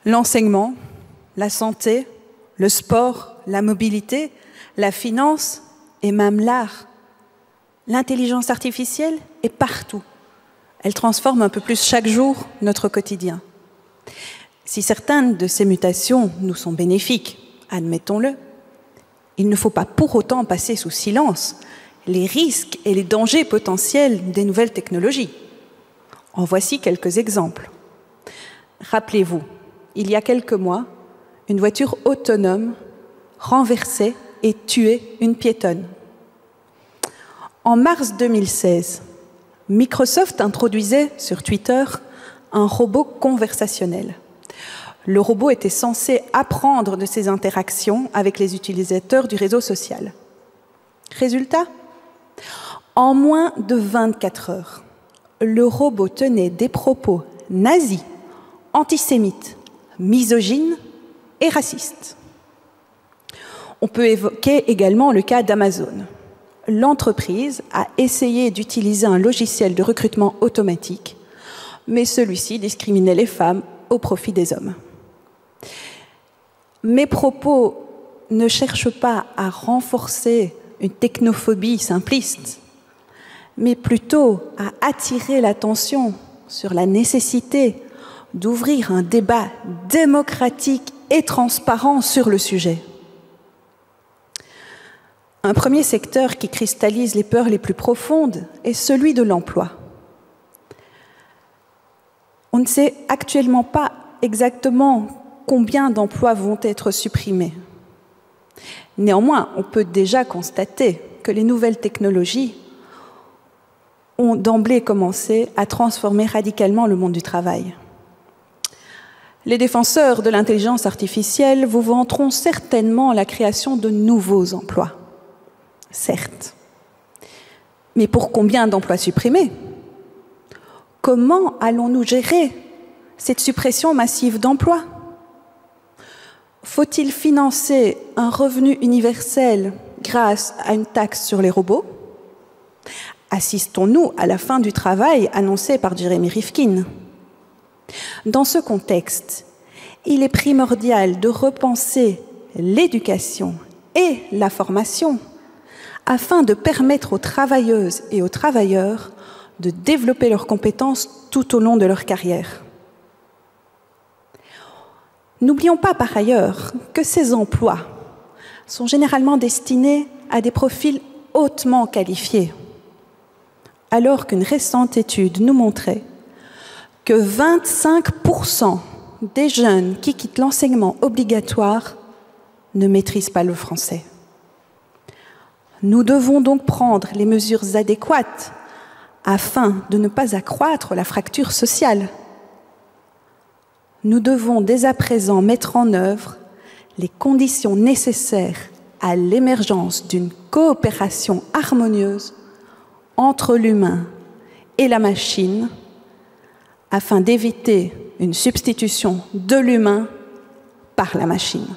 l'enseignement, la santé, le sport, la mobilité, la finance et même l'art. L'intelligence artificielle est partout. Elle transforme un peu plus chaque jour notre quotidien. Si certaines de ces mutations nous sont bénéfiques, admettons-le, il ne faut pas pour autant passer sous silence les risques et les dangers potentiels des nouvelles technologies. En voici quelques exemples. Rappelez-vous, il y a quelques mois, une voiture autonome renversait et tuait une piétonne. En mars 2016, Microsoft introduisait sur Twitter un robot conversationnel. Le robot était censé apprendre de ses interactions avec les utilisateurs du réseau social. Résultat ? En moins de 24 heures, le robot tenait des propos nazis, antisémites, misogynes et racistes. On peut évoquer également le cas d'Amazon. L'entreprise a essayé d'utiliser un logiciel de recrutement automatique, mais celui-ci discriminait les femmes au profit des hommes. Mes propos ne cherchent pas à renforcer une technophobie simpliste, mais plutôt à attirer l'attention sur la nécessité d'ouvrir un débat démocratique et transparent sur le sujet. Un premier secteur qui cristallise les peurs les plus profondes est celui de l'emploi. On ne sait actuellement pas exactement combien d'emplois vont être supprimés. Néanmoins, on peut déjà constater que les nouvelles technologies ont d'emblée commencé à transformer radicalement le monde du travail. Les défenseurs de l'intelligence artificielle vous vanteront certainement la création de nouveaux emplois. Certes. Mais pour combien d'emplois supprimés? Comment allons-nous gérer cette suppression massive d'emplois? Faut-il financer un revenu universel grâce à une taxe sur les robots? Assistons-nous à la fin du travail annoncée par Jeremy Rifkin? Dans ce contexte, il est primordial de repenser l'éducation et la formation afin de permettre aux travailleuses et aux travailleurs de développer leurs compétences tout au long de leur carrière. N'oublions pas par ailleurs que ces emplois sont généralement destinés à des profils hautement qualifiés, alors qu'une récente étude nous montrait que 25% des jeunes qui quittent l'enseignement obligatoire ne maîtrisent pas le français. Nous devons donc prendre les mesures adéquates afin de ne pas accroître la fracture sociale. Nous devons dès à présent mettre en œuvre les conditions nécessaires à l'émergence d'une coopération harmonieuse entre l'humain et la machine afin d'éviter une substitution de l'humain par la machine.